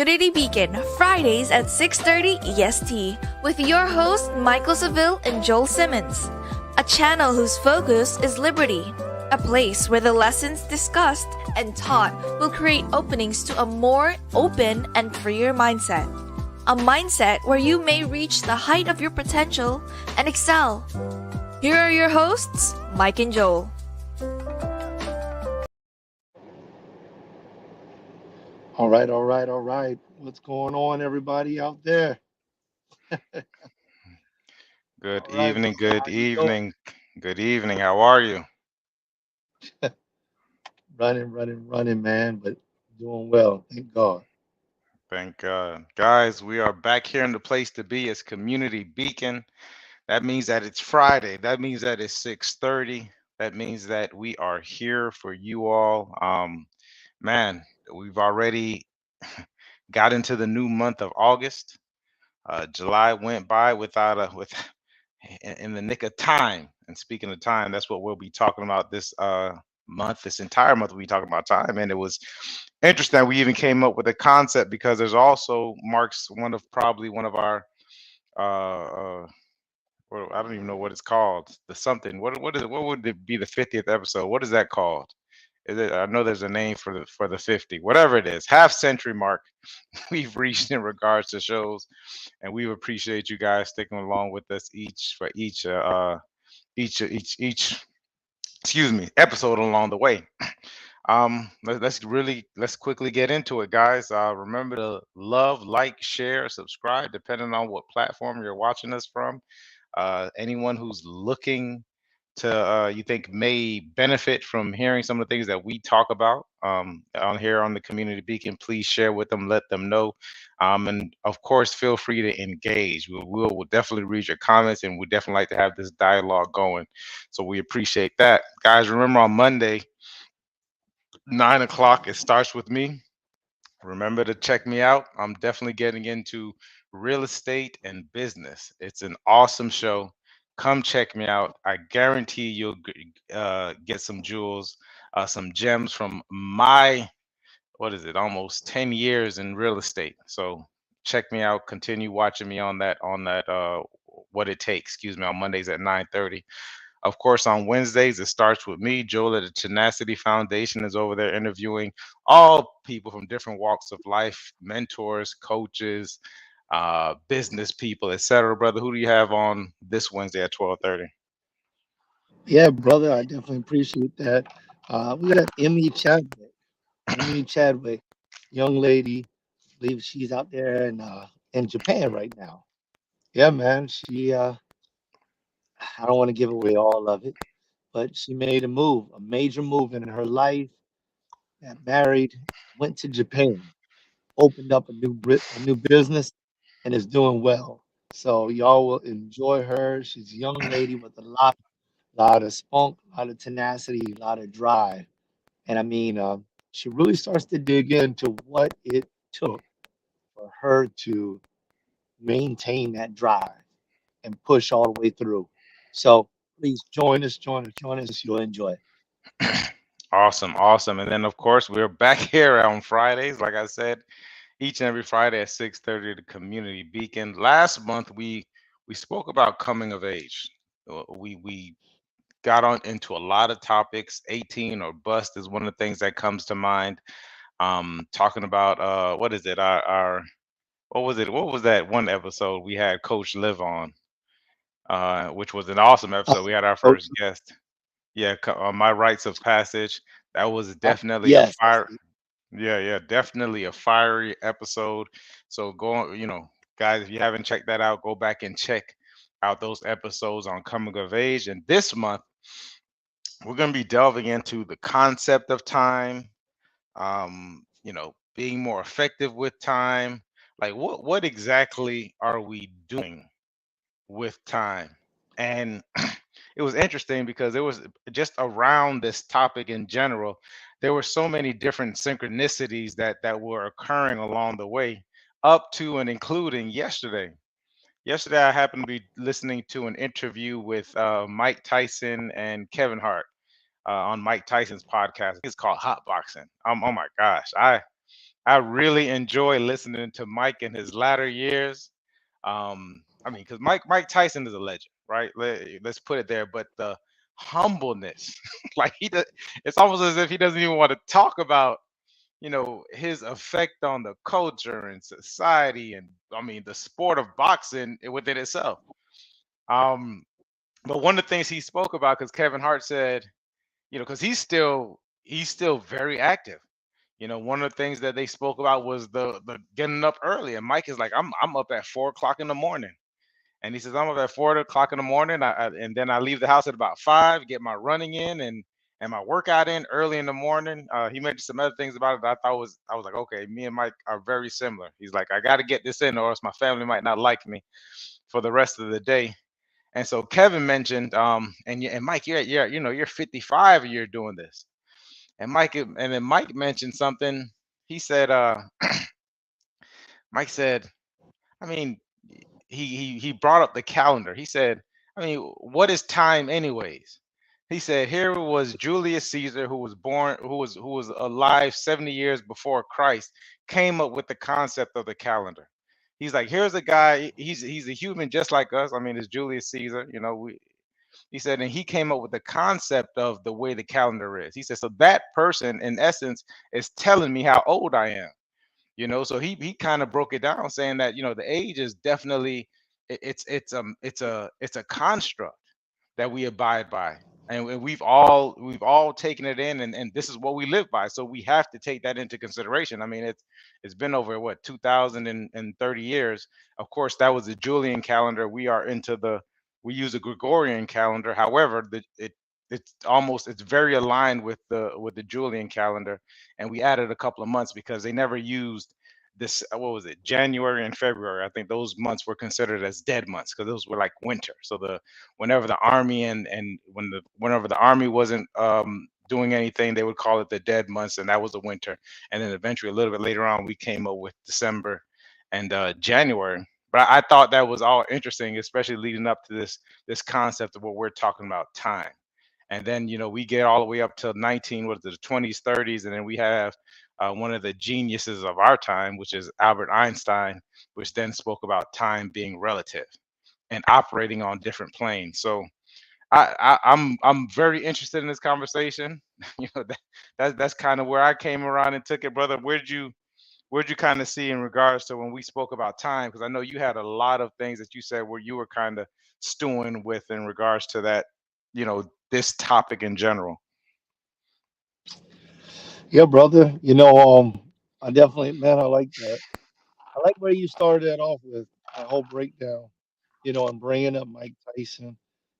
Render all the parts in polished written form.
Community Beacon, Fridays at 6:30 EST, with your hosts Michaeldseville and Joel Simmons. A channel whose focus is liberty. A place where the lessons discussed and taught will create openings to a more open and freer mindset. A mindset where you may reach the height of your potential and excel. Here are your hosts, Mike and Joel. All right. What's going on, everybody out there? Good All right, evening, brother. good How you doing? evening, good evening. How are you? Running, man, but doing well. Thank God. Thank God. Guys, we are back here in the place to be as Community Beacon. That means that it's Friday. That means that it's 6:30. That means that we are here for you all. Man, we've already got into the new month of August. July went by without a with in the nick of time. And speaking of time, that's what we'll be talking about this month. This entire month we'll be talking about time. And it was interesting that we even came up with a concept because there's also marks probably one of our I don't even know what it's called. The something. What is it? What would it be the 50th episode? What is that called? I know there's a name for the 50, whatever it is, half century mark we've reached in regards to shows, and we appreciate you guys sticking along with us each excuse me episode along the way. Let's quickly get into it, guys. Remember to love, like, share, subscribe, depending on what platform you're watching us from. Anyone who's looking to you think may benefit from hearing some of the things that we talk about on here on the Community Beacon, please share with them, let them know, and of course feel free to engage. We'll definitely read your comments, and we definitely like to have this dialogue going, so we appreciate that. Guys, remember on Monday 9 o'clock it starts with me. Remember to check me out. I'm definitely getting into real estate and business. It's an awesome show. Come check me out. I guarantee you'll get some jewels, some gems from my, what is it, almost 10 years in real estate. So check me out. Continue watching me on that what it takes, excuse me, on Mondays at 9:30. Of course, on Wednesdays, it starts with me. Joel at the Tenacity Foundation is over there interviewing all people from different walks of life, mentors, coaches, business people, etc. Brother, who do you have on this Wednesday at 12:30? Yeah, brother. I definitely appreciate that. We got Emmy Chadwick. Emmy Chadwick, young lady. I believe she's out there in Japan right now. Yeah, man. I don't want to give away all of it, but she made a major move in her life. Got married, went to Japan, opened up a new business, and is doing well. So y'all will enjoy her. She's a young lady with lot of spunk, a lot of tenacity, a lot of drive. And I mean, she really starts to dig into what it took for her to maintain that drive and push all the way through. So please join us. You'll enjoy it. Awesome, awesome. And then of course we're back here on Fridays, like I said, each and every Friday at 6:30, the Community Beacon. Last month we spoke about coming of age. We got on into a lot of topics. 18 or bust is one of the things that comes to mind. Talking about what is it? Our what was it? What was that one episode we had Coach Live on? Which was an awesome Uh, episode. We had our Coach, first guest. Yeah, my rites of passage. That was definitely a yes, fire. Yeah, yeah, definitely a fiery episode. So guys, if you haven't checked that out, go back and check out those episodes on coming of age. And this month, we're going to be delving into the concept of time, being more effective with time. Like what exactly are we doing with time? And it was interesting because it was just around this topic in general. There were so many different synchronicities that were occurring along the way, up to and including yesterday. Yesterday, I happened to be listening to an interview with Mike Tyson and Kevin Hart on Mike Tyson's podcast. It's called Hot Boxing. Oh my gosh, I really enjoy listening to Mike in his latter years. I mean, because Mike Tyson is a legend, right? Let's put it there. But the humbleness, like it's almost as if he doesn't even want to talk about, his effect on the culture and society, and I mean the sport of boxing within itself. Um, but one of the things he spoke about, because Kevin Hart said, because he's still very active. One of the things that they spoke about was the getting up early, and Mike is like, I'm up at 4 o'clock in the morning, and he says I'm up at 4 o'clock in the morning, and then I leave the house at about 5, get my running in and my workout in early in the morning. He mentioned some other things about it that I was like, okay, me and Mike are very similar. He's like, I got to get this in, or else my family might not like me for the rest of the day. And so Kevin mentioned, and Mike, you're 55 and you're doing this. And then Mike mentioned something. He said, Mike said, I mean, he brought up the calendar. He said, I mean, what is time anyways? He said, here was Julius Caesar, who was alive 70 years before Christ, came up with the concept of the calendar. He's like, here's a guy, he's a human just like us. I mean, it's Julius Caesar, he said, and he came up with the concept of the way the calendar is. He said, so that person, in essence, is telling me how old I am. So he kind of broke it down, saying that the age is definitely it's a construct that we abide by, and we've all taken it in, and this is what we live by, so we have to take that into consideration. I mean, it's been over what 2030 years. Of course, that was the Julian calendar. We use a Gregorian calendar. However, it's very aligned with the Julian calendar, and we added a couple of months because they never used this. What was it? January and February. I think those months were considered as dead months because those were like winter. So whenever the army and whenever the army wasn't doing anything, they would call it the dead months, and that was the winter. And then eventually, a little bit later on, we came up with December and January. But I thought that was all interesting, especially leading up to this concept of what we're talking about, time. And then we get all the way up to 19, what is it, the 20s, 30s, and then we have one of the geniuses of our time, which is Albert Einstein, which then spoke about time being relative and operating on different planes. So I'm very interested in this conversation. That's kind of where I came around and took it, brother. Where'd you kind of see in regards to when we spoke about time? Because I know you had a lot of things that you said where you were kind of stewing with in regards to that, this topic in general. Yeah, brother. I definitely, man, I like that. I like where you started that off with that whole breakdown, and bringing up Mike Tyson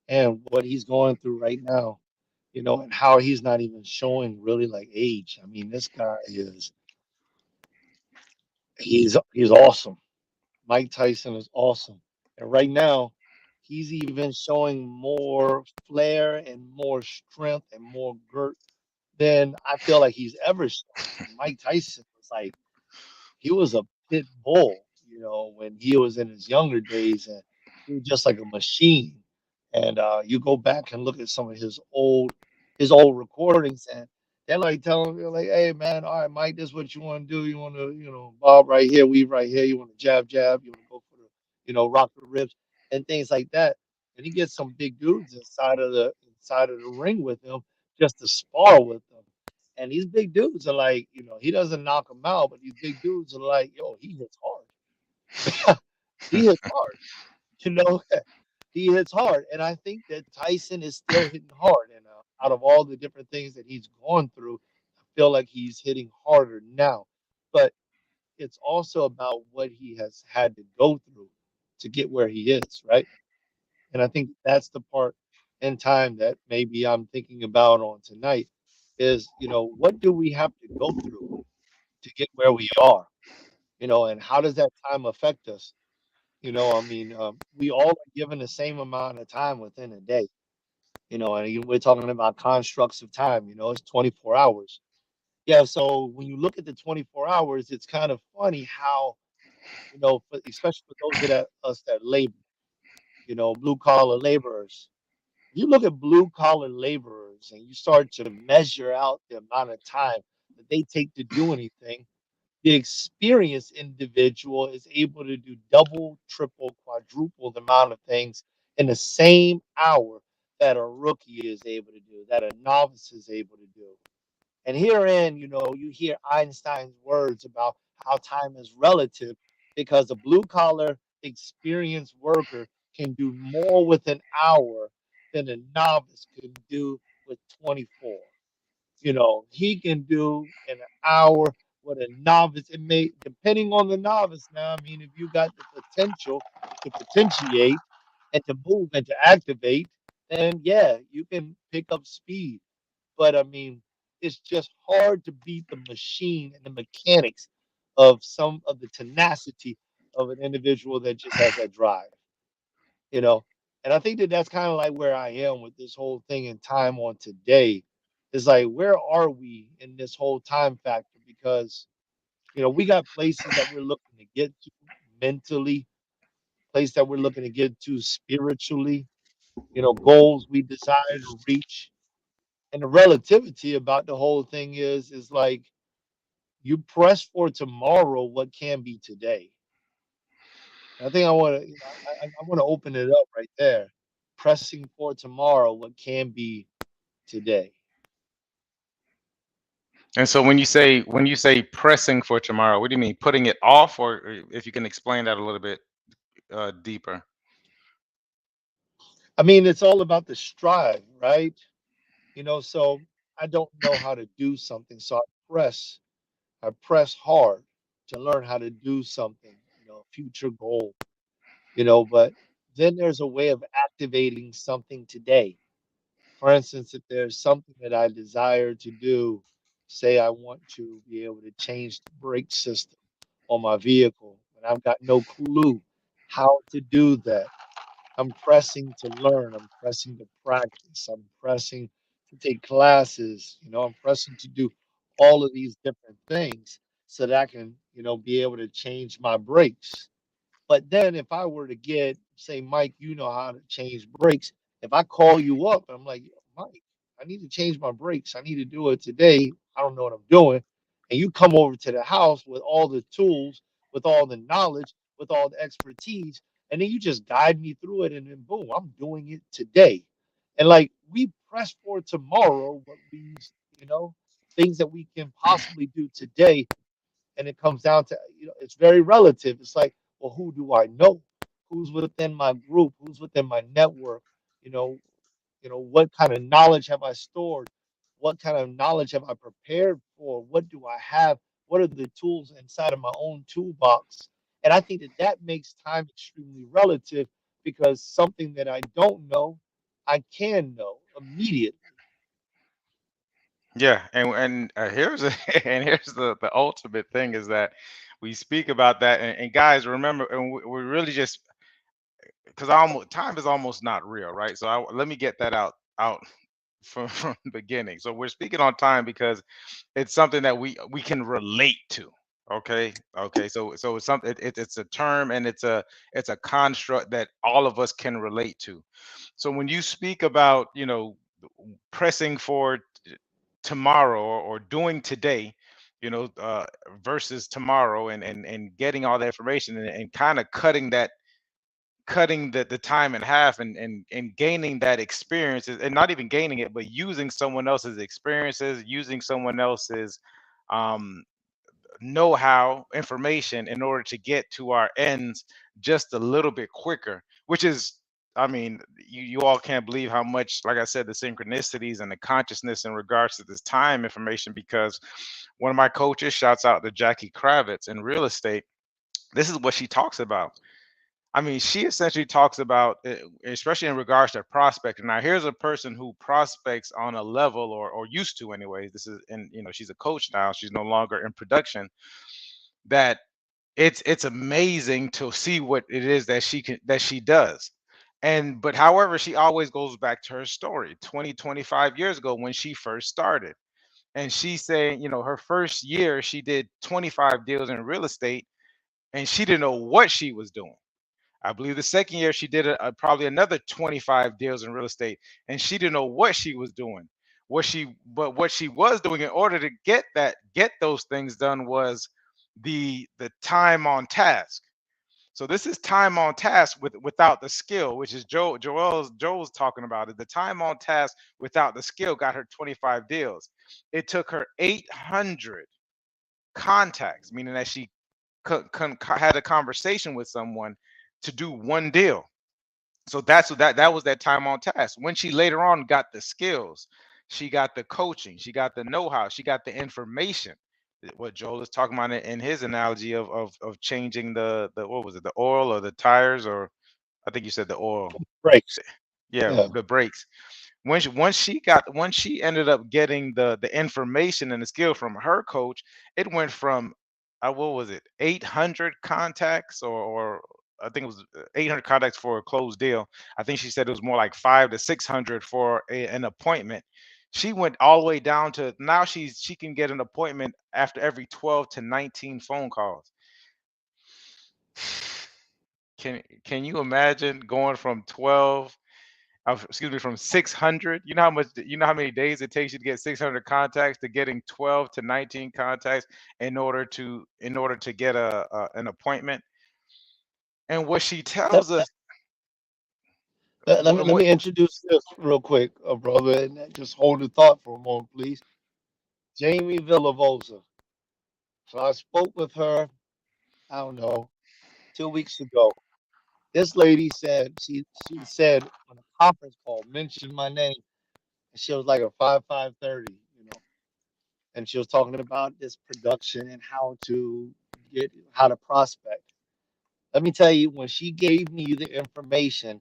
and what he's going through right now, and how he's not even showing really like age. I mean, this guy he's awesome. Mike Tyson is awesome. And right now, he's even showing more flair and more strength and more grit than I feel like he's ever shown. I mean, Mike Tyson was like he was a pit bull, when he was in his younger days, and he was just like a machine. And you go back and look at some of his old recordings, and they're like telling me like, "Hey man, all right, Mike, this is what you want to do. You want to, bob right here, weave right here. You want to jab, jab. You want to go for the, rock the ribs and things like that." And he gets some big dudes inside of the ring with him just to spar with them. And these big dudes are like, he doesn't knock them out, but these big dudes are like, yo, he hits hard. He hits hard, you know. He hits hard, and I think that Tyson is still hitting hard. And out of all the different things that he's gone through, I feel like he's hitting harder now. But it's also about what he has had to go through to get where he is, right? And I think that's the part in time that maybe I'm thinking about on tonight is, what do we have to go through to get where we are? And how does that time affect us? I mean, we all are given the same amount of time within a day, and we're talking about constructs of time, it's 24 hours. Yeah, so when you look at the 24 hours, it's kind of funny how, especially for those that us that labor, blue collar laborers. You look at blue collar laborers and you start to measure out the amount of time that they take to do anything. The experienced individual is able to do double, triple, quadruple the amount of things in the same hour that a rookie is able to do, that a novice is able to do. And herein, you hear Einstein's words about how time is relative because a blue collar experienced worker can do more with an hour than a novice can do with 24. He can do in an hour what a novice, it may, depending on the novice now. I mean, if you got the potential to potentiate and to move and to activate, then yeah, you can pick up speed. But I mean, it's just hard to beat the machine and the mechanics of some of the tenacity of an individual that just has that drive, you know. And I think that that's kind of like where I am with this whole thing in time on today. Is like, where are we in this whole time factor? Because we got places that we're looking to get to mentally, place that we're looking to get to spiritually, goals we desire to reach. And the relativity about the whole thing is like, you press for tomorrow what can be today. And I think I want to, I want to open it up right there. Pressing for tomorrow what can be today. And so when you say pressing for tomorrow, what do you mean? Putting it off, or if you can explain that a little bit deeper? I mean, it's all about the strive, right? So I don't know how to do something, so I press hard to learn how to do something, future goal, but then there's a way of activating something today. For instance, if there's something that I desire to do, say I want to be able to change the brake system on my vehicle, and I've got no clue how to do that. I'm pressing to learn, I'm pressing to practice, I'm pressing to take classes, I'm pressing to do all of these different things so that I can, be able to change my brakes. But then if I were to get, say, Mike, you know how to change brakes. If I call you up and I'm like, Mike, I need to change my brakes. I need to do it today. I don't know what I'm doing. And you come over to the house with all the tools, with all the knowledge, with all the expertise, and then you just guide me through it. And then boom, I'm doing it today. And like, we press for tomorrow what you know, things that we can possibly do today, and it comes down to, it's very relative. It's like, well, who do I know? Who's within my group? Who's within my network? You know, what kind of knowledge have I stored? What kind of knowledge have I prepared for? What do I have? What are the tools inside of my own toolbox? And I think that that makes time extremely relative, because something that I don't know, I can know immediately. Yeah, and here's and here's the ultimate thing is that we speak about that, and guys, remember, and we really just because almost time is almost not real, right? So let me get that out from the beginning. So we're speaking on time because it's something that we can relate to. Okay. So it's something. It's a term, and it's a construct that all of us can relate to. So when you speak about pressing for tomorrow, or doing today, you know, uh, versus tomorrow, and getting all the information, and kind of cutting the time in half, and gaining that experience, and not even gaining it, but using someone else's experiences, using someone else's um know-how, information, in order to get to our ends just a little bit quicker, which is, I mean, you all can't believe how much, like I said, the synchronicities and the consciousness in regards to this time information, because one of my coaches, shouts out to Jackie Kravitz in real estate, this is what she talks about. I mean, she essentially talks about, especially in regards to prospecting. Now, here's a person who prospects on a level, or used to, anyways. This is, and she's a coach now. She's no longer in production. That it's amazing to see what it is that she does. And but however, she always goes back to her story, 20, 25 years ago when she first started. And she's saying, her first year she did 25 deals in real estate, and she didn't know what she was doing. I believe the second year she did probably another 25 deals in real estate, and she didn't know what she was doing. What she was doing in order to get those things done was the time on task. So this is time on task without the skill, which is Joel's talking about it. The time on task without the skill got her 25 deals. It took her 800 contacts, meaning that she had a conversation with someone to do one deal. So that's what that was that time on task. When she later on got the skills, she got the coaching, she got the know-how, she got the information. What Joel is talking about in his analogy of changing the what was it, the oil or the tires, or I think you said the oil. Breaks. Yeah, Yeah. the brakes. Once she ended up getting the information and the skill from her coach, it went from what was it, 800 contacts, or I think it was 800 contacts for a closed deal. I think she said it was more like 5 to 600 for an appointment. She went all the way down to now she can get an appointment after every 12 to 19 phone calls. Can you imagine going from 12, excuse me, from 600? You know how many days it takes you to get 600 contacts to getting 12 to 19 contacts in order to get an appointment. And what she Let, tells let, us, let me introduce this real quick, brother, and just hold the thought for a moment, please. Jamie Villavosa. So I spoke with her, I don't know, 2 weeks ago. This lady said she said on a conference call, mentioned my name, and she was like a 5:30, and she was talking about this production and how to prospect. Let me tell you, when she gave me the information,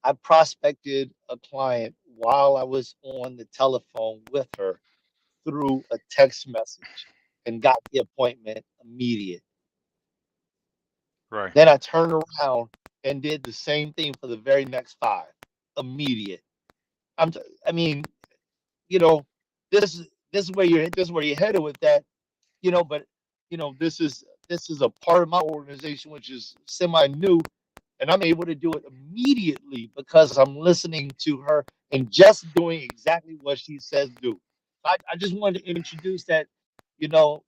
I prospected a client while I was on the telephone with her through a text message and got the appointment immediate. right, Then I turned around and did the same thing for the very next five, immediate. I mean, you know, this is where you're headed with that, but this is a part of my organization which is semi new, and I'm able to do it immediately because I'm listening to her and just doing exactly what she says do. I just wanted to introduce that, you know,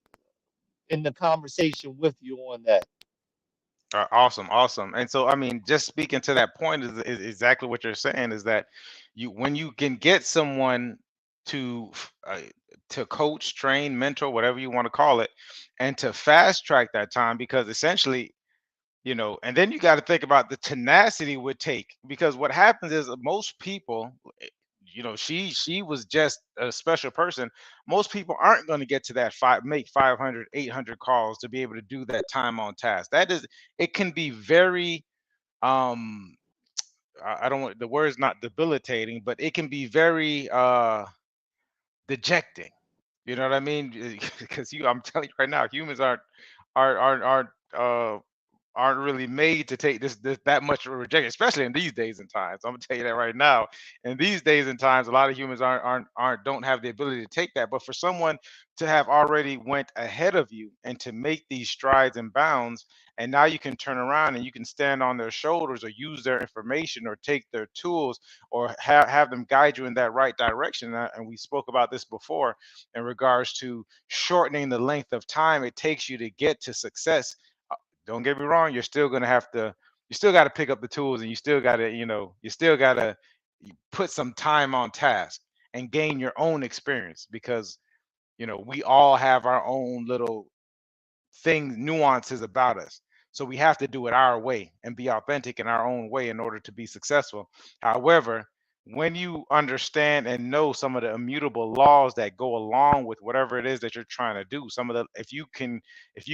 in the conversation with you on that. awesome, awesome. And so, I mean, just speaking to that point is exactly what you're saying, is that when you can get someone to to coach, train, mentor, whatever you want to call it, and to fast track that time, because essentially, and then you got to think about the tenacity it would take, because what happens is most people, she was just a special person. Most people aren't going to get to that make 500, 800 calls to be able to do that time on task. That is, it can be very, um I don't want, the word is not debilitating, but it can be very dejecting. You know what I mean? Because I'm telling you right now, humans aren't aren't really made to take this that much of a rejection, especially in these days and times. I'm gonna tell you that right now. In these days and times, a lot of humans don't have the ability to take that. But for someone to have already went ahead of you and to make these strides and bounds, and now you can turn around and you can stand on their shoulders or use their information or take their tools or have them guide you in that right direction. And we spoke about this before in regards to shortening the length of time it takes you to get to success. Don't get me wrong, you still got to pick up the tools, and you still got to, you still got to put some time on task and gain your own experience, because we all have our own little things, nuances about us. So we have to do it our way and be authentic in our own way in order to be successful. However, when you understand and know some of the immutable laws that go along with whatever it is that you're trying to do, if you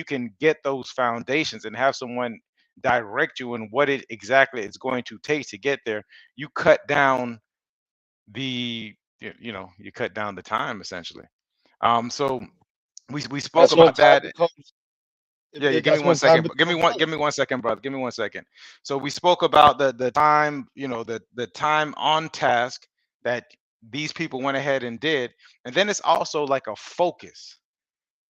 can get those foundations and have someone direct you in what it exactly is going to take to get there, you cut down you cut down the time essentially. So we spoke That's when about time that. becomes Yeah, yeah. Give me that's one when time second. Give me becomes one. money. Give me 1 second, brother. Give me 1 second. So we spoke about the time, the time on task that these people went ahead and did, and then it's also like a focus.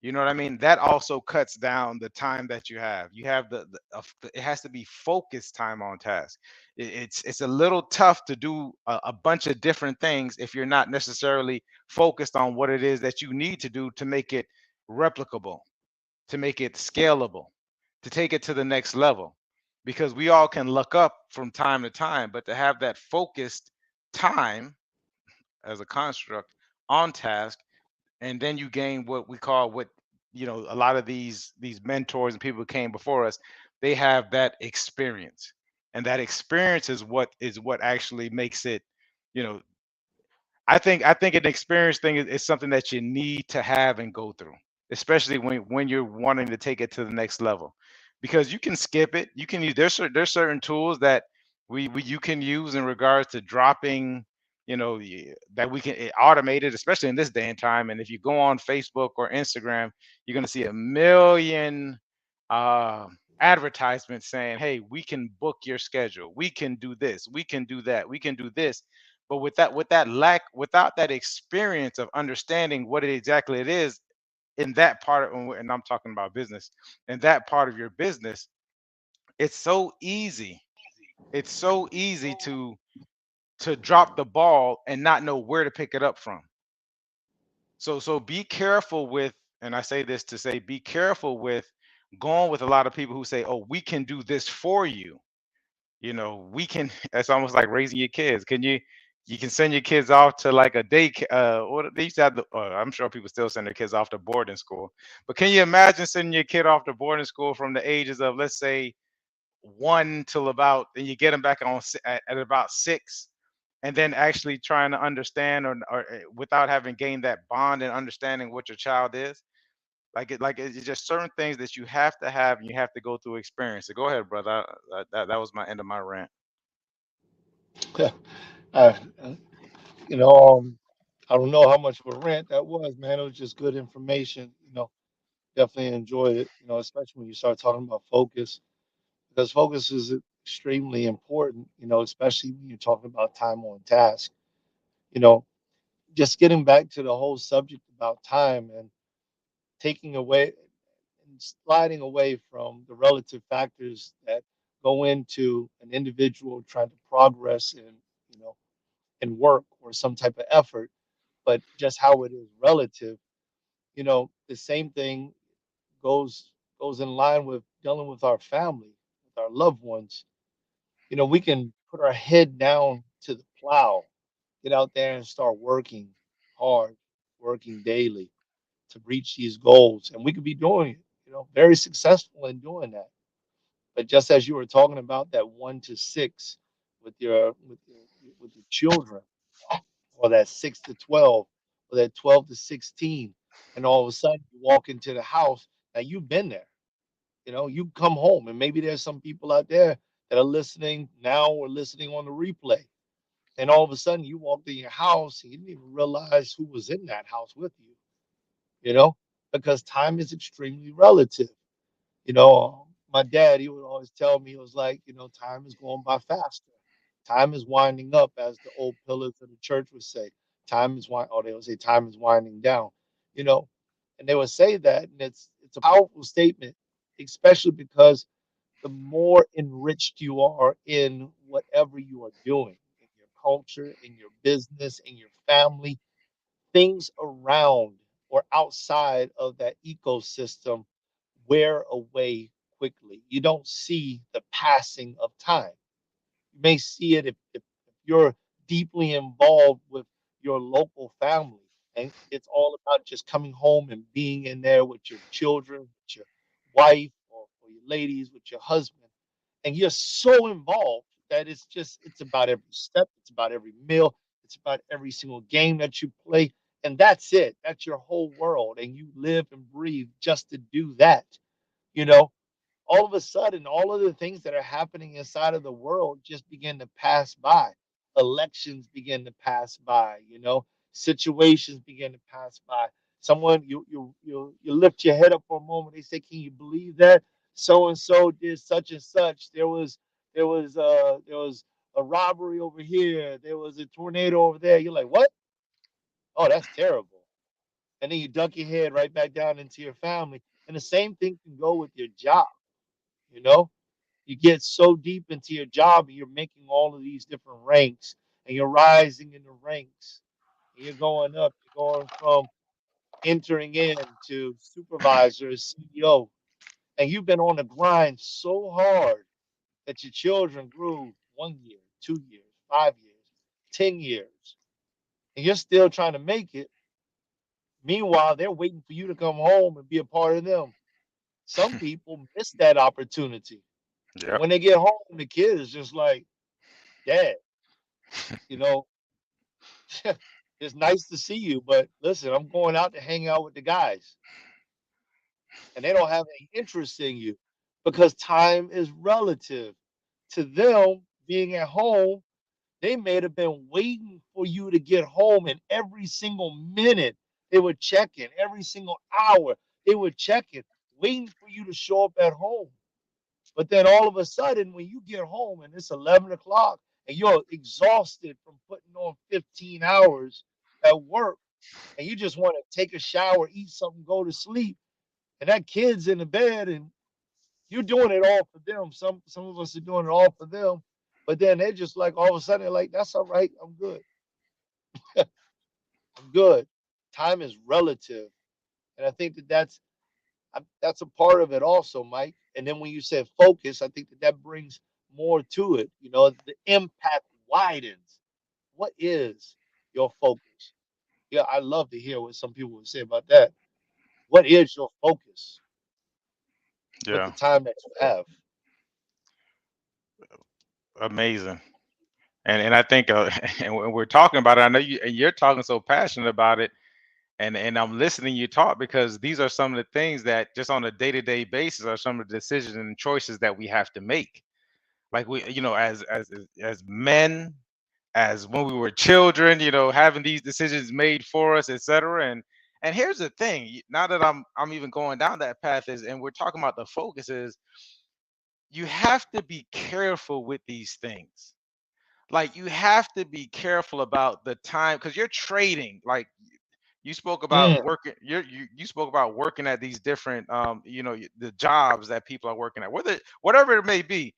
You know what I mean? That also cuts down the time that you have. You have it has to be focused time on task. It's a little tough to do a bunch of different things if you're not necessarily focused on what it is that you need to do to make it replicable. to make it scalable, to take it to the next level. Because we all can look up from time to time, but to have that focused time as a construct on task, and then you gain what we call what a lot of these mentors and people who came before us, they have that experience, and that experience is what actually makes it you know I think an experience thing is something that you need to have and go through, especially when you're wanting to take it to the next level, because you can skip it. You can use there's certain tools that we you can use in regards to dropping, that we can automate it, especially in this day and time. And if you go on Facebook or Instagram, you're going to see a million uh, advertisements saying, "Hey, we can book your schedule. We can do this. We can do that. We can do this." But without that experience of understanding what exactly it is in that part of, and I'm talking about business, in that part of your business, it's so easy. It's so easy to drop the ball and not know where to pick it up from. So be careful with, and I say this to say, be careful with going with a lot of people who say, "Oh, we can do this for you." We can. It's almost like raising your kids. You can send your kids off to like a day, what they used to have I'm sure people still send their kids off to boarding school, but can you imagine sending your kid off to boarding school from the ages of, let's say, one till about, and you get them back at about 6, and then actually trying to understand, or without having gained that bond and understanding what your child is. It's just certain things that you have to have, and you have to go through experience. So go ahead, brother. That was my end of my rant. uh, you know, I don't know how much of a rant that was, man. It was just good information. Definitely enjoyed it. Especially when you start talking about focus, because focus is extremely important. Especially when you're talking about time on task. You know, just getting back to the whole subject about time and taking away and sliding away from the relative factors that go into an individual trying to progress you know, in work or some type of effort, but just how it is relative. The same thing goes in line with dealing with our family, with our loved ones. We can put our head down to the plow, get out there and start working hard, working daily to reach these goals. And we could be doing it, very successful in doing that. But just as you were talking about that 1 to 6 with your children, or that 6 to 12, or that 12 to 16, and all of a sudden you walk into the house. Now you've been there. You come home, and maybe there's some people out there that are listening now or listening on the replay. And all of a sudden you walked in your house and you didn't even realize who was in that house with you, you know, because time is extremely relative. My dad, he would always tell me, he was like, time is going by faster. Time is winding up, as the old pillars of the church would say. They would say time is winding down, you know, and they would say that, and it's a powerful statement, especially because the more enriched you are in whatever you are doing, in your culture, in your business, in your family, things around or outside of that ecosystem wear away quickly. You don't see the passing of time. You may see it if you're deeply involved with your local family, and it's all about just coming home and being in there with your children, with your wife, or your ladies, with your husband. And you're so involved that it's about every step, it's about every meal, it's about every single game that you play. And that's it. That's your whole world. And you live and breathe just to do that. You know, all of a sudden, all of the things that are happening inside of the world just begin to pass by. Elections begin to pass by. Situations begin to pass by. Someone, you lift your head up for a moment. They say, "Can you believe that so and so did such and such? There was a robbery over here. There was a tornado over there." You're like, "What? Oh, that's terrible." And then you duck your head right back down into your family. And the same thing can go with your job. You know, you get so deep into your job, and you're making all of these different ranks, and you're rising in the ranks, and you're going up. You're going from entering in to supervisor, CEO, and you've been on the grind so hard that your children grew 1 year, 2 years, 5 years, 10 years, and you're still trying to make it. Meanwhile, they're waiting for you to come home and be a part of them. Some people miss that opportunity. And Yep. when they get home, the kid is just like, Dad, you know, it's nice to see you, but listen, I'm going out to hang out with the guys. And they don't have any interest in you because time is relative. To them, being at home, they may have been waiting for you to get home, and every single minute they were checking, every single hour they were checking, waiting for you to show up at home. But then all of a sudden, when you get home and it's 11 o'clock and you're exhausted from putting on 15 hours at work, and you just want to take a shower, eat something, go to sleep, and that kid's in the bed and you're doing it all for them. Some of us are doing it all for them, but then they're just like all of a sudden they're like, "That's all right. I'm good. I'm good." Time is relative, and I think that that's a part of it also, Mike. And then when you said focus, I think that that brings more to it. You know, the impact widens. What is your focus? Yeah, I love to hear what some people would say about that. What is your focus with the Yeah. time that you have? Amazing. And I think and when we're talking about it, I know you're talking so passionate about it, and I'm listening you talk because these are some of the things that just on a day-to-day basis are some of the decisions and choices that we have to make. Like we, as men, as when we were children, having these decisions made for us, etc. And here's the thing, now that I'm even going down that path is, and we're talking about the focus is, you have to be careful with these things. Like you have to be careful about the time because you're trading. Like you spoke about Mm, working, you spoke about working at these different, the jobs that people are working at, whatever it may be.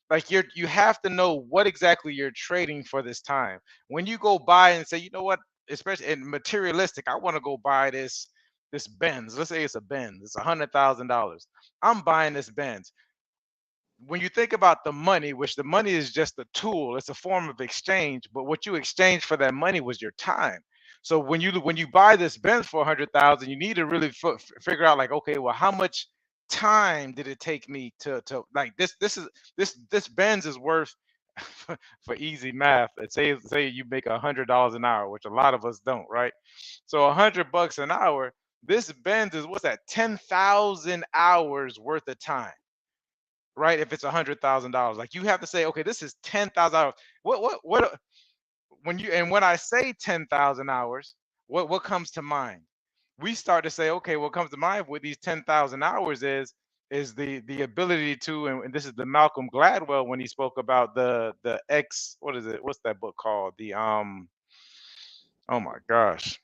Like you have to know what exactly you're trading for this time. When you go buy and say, you know what, especially in materialistic, I want to go buy this Benz. Let's say it's a Benz. It's $100,000. I'm buying this Benz. When you think about the money, which the money is just a tool, it's a form of exchange, but what you exchange for that money was your time. So when you buy this Benz for 100,000, you need to really figure out like, okay, well, how much time did it take me to like this Benz is worth for easy math. Let's say you make $100 an hour, which a lot of us don't, right? So $100 an hour, this Benz is what's that? 10,000 hours worth of time, right? If it's $100,000, like you have to say, okay, this is 10,000 hours. When I say 10,000 hours, what comes to mind? We start to say, okay, what comes to mind with these 10,000 hours is the ability to, and this is the Malcolm Gladwell when he spoke about the X, what is it? What's that book called? Oh my gosh,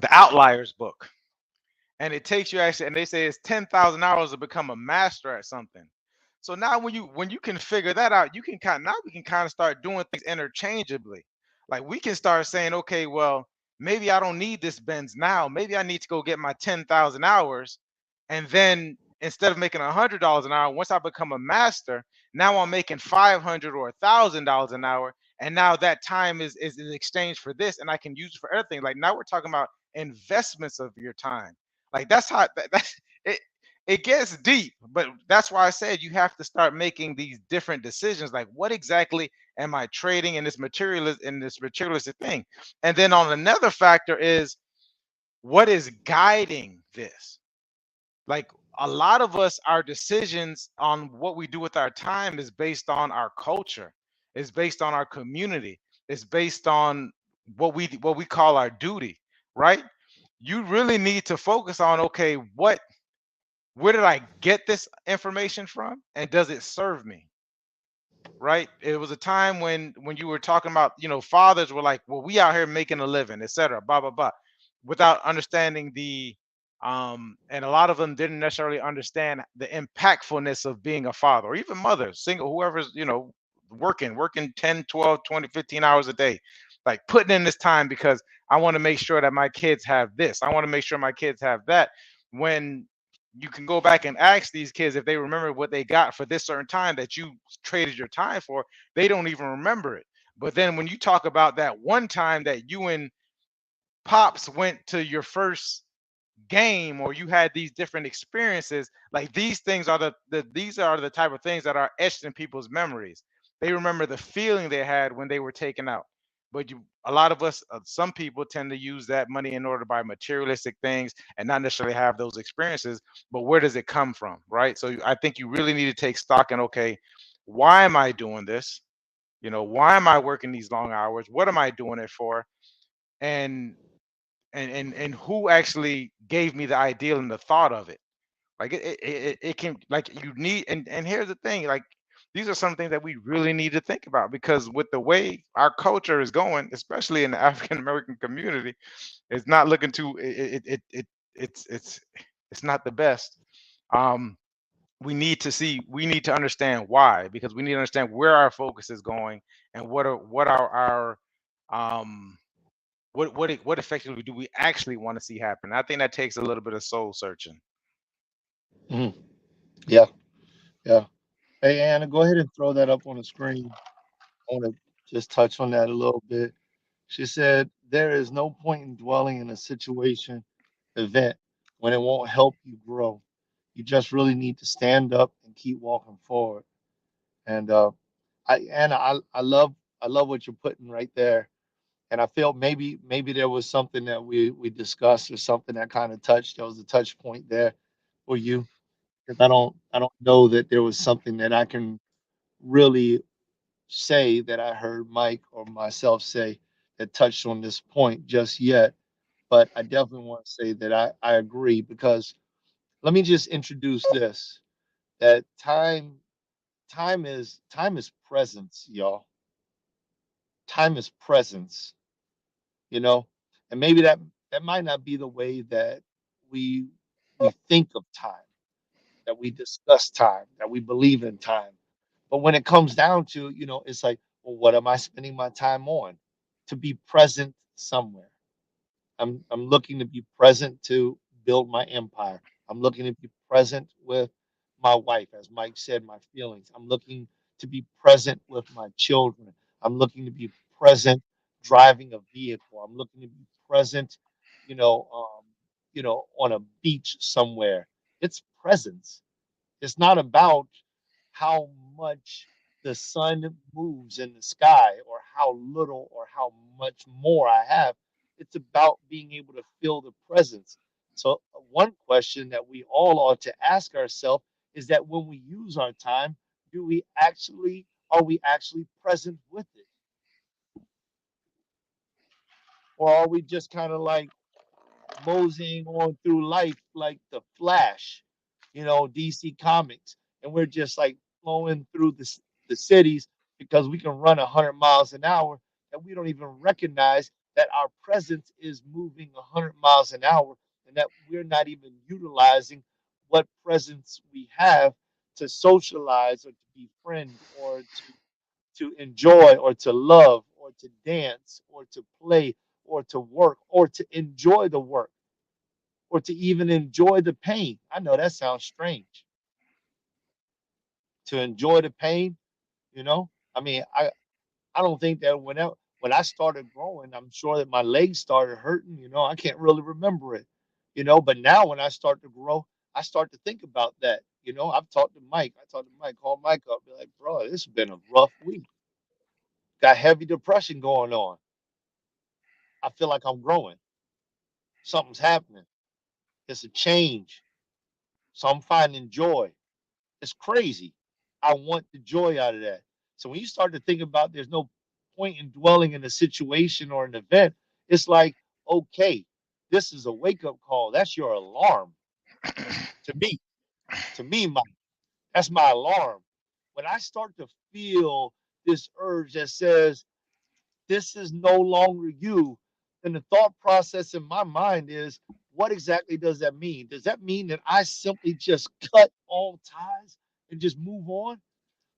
the Outliers book. And it takes you actually, and they say it's 10,000 hours to become a master at something. So now when you can figure that out, you can kind now we can kind of start doing things interchangeably. Like we can start saying, okay, well, maybe I don't need this Benz now. Maybe I need to go get my 10,000 hours. And then instead of making $100 an hour, once I become a master, now I'm making 500 or $1,000 an hour. And now that time is in exchange for this, and I can use it for everything. Like now we're talking about investments of your time. Like that's how that's it. It gets deep, but that's why I said you have to start making these different decisions. Like, what exactly am I trading in this materialistic thing? And then on another factor is what is guiding this. Like a lot of us, our decisions on what we do with our time is based on our culture, is based on our community, is based on what we call our duty, right? You really need to focus on, okay, where did I get this information from, and does it serve me? Right? It was a time when you were talking about, fathers were like, well, we out here making a living, etc. Blah blah blah, without understanding and a lot of them didn't necessarily understand the impactfulness of being a father, or even mother, single, whoever's, working 10, 12, 20, 15 hours a day. like putting in this time because I want to make sure that my kids have this. I want to make sure my kids have that. When you can go back and ask these kids if they remember what they got for this certain time that you traded your time for, they don't even remember it. But then when you talk about that one time that you and pops went to your first game or you had these different experiences, like these things are these are the type of things that are etched in people's memories. They remember the feeling they had when they were taken out. But a lot of us, some people tend to use that money in order to buy materialistic things and not necessarily have those experiences. But where does it come from, right? So I think you really need to take stock in, okay, why am I doing this? Why am I working these long hours? What am I doing it for? And and who actually gave me the ideal and the thought of it. Like it can, like, you need, and here's the thing, like these are some things that we really need to think about, because with the way our culture is going, especially in the African American community, it's not looking too it's it's not the best. um we need to understand why, because we need to understand where our focus is going, and what are our um what effectively do we actually want to see happen. I think that takes a little bit of soul searching. Mhm. Yeah, yeah. Hey, Anna, go ahead and throw that up on the screen. I want to just touch on that a little bit. She said, there is no point in dwelling in a situation, event, when it won't help you grow. You just really need to stand up and keep walking forward. And Anna, I love what you're putting right there. And I feel maybe there was something that we discussed or something that kind of touched. There was a touch point there for you, because I don't know that there was something that I can really say that I heard Mike or myself say that touched on this point just yet. But I definitely want to say that I agree, because let me just introduce this, that time is presence, y'all. Time is presence, you know, and maybe that might not be the way that we we think of time, that we discuss time, that we believe in time. But when it comes down to, it's like, well, what am I spending my time on? To be present somewhere. I'm looking to be present to build my empire. I'm looking to be present with my wife, as Mike said, my feelings. I'm looking to be present with my children. I'm looking to be present driving a vehicle. I'm looking to be present, you know, um, on a beach somewhere. It's presence. It's not about how much the sun moves in the sky, or how little or how much more I have. It's about being able to feel the presence. So, one question that we all ought to ask ourselves is that when we use our time, are we actually present with it? Or are we just kind of like moseying on through life like the Flash, DC Comics, and we're just like flowing through the cities because we can run 100 miles an hour, and we don't even recognize that our presence is moving 100 miles an hour, and that we're not even utilizing what presence we have to socialize or to befriend or to enjoy or to love or to dance or to play or to work or to enjoy the work or to even enjoy the pain. I know that sounds strange. To enjoy the pain, you know? I mean, I don't think that when I started growing, I'm sure that my legs started hurting, I can't really remember it. But now when I start to grow, I start to think about that. I've talked to Mike. I talked to Mike, call Mike up, be like, bro, this has been a rough week. Got heavy depression going on. I feel like I'm growing. Something's happening. It's a change. So I'm finding joy. It's crazy. I want the joy out of that. So when you start to think about there's no point in dwelling in a situation or an event, it's like, okay, this is a wake up call. That's your alarm to me. To me, that's my alarm. When I start to feel this urge that says, this is no longer you, then the thought process in my mind is, what exactly does that mean? Does that mean that I simply just cut all ties and just move on?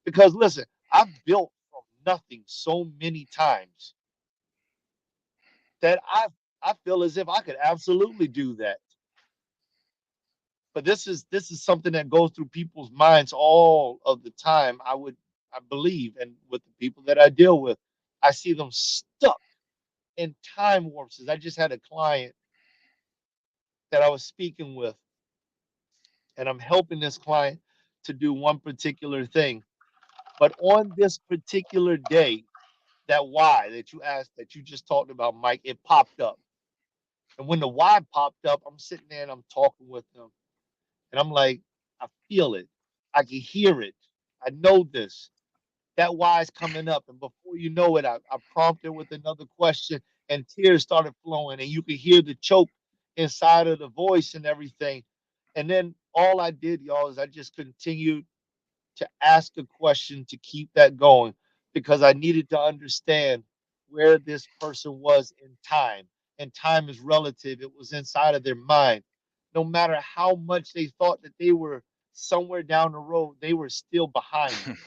Because listen, I've built from nothing so many times. that I feel as if I could absolutely do that. But this is something that goes through people's minds all of the time. I believe, and with the people that I deal with, I see them stuck in time warps. I just had a client that I was speaking with, and I'm helping this client to do one particular thing. But on this particular day, that why that you asked, that you just talked about, Mike, it popped up. And when the why popped up, I'm sitting there and I'm talking with them. And I'm like, I feel it. I can hear it. I know this. That why is coming up. And before you know it, I prompted with another question and tears started flowing. And you could hear the choke inside of the voice and everything. And then all I did, y'all, is I just continued to ask a question to keep that going because I needed to understand where this person was in time. And time is relative, it was inside of their mind. No matter how much they thought that they were somewhere down the road, they were still behind me.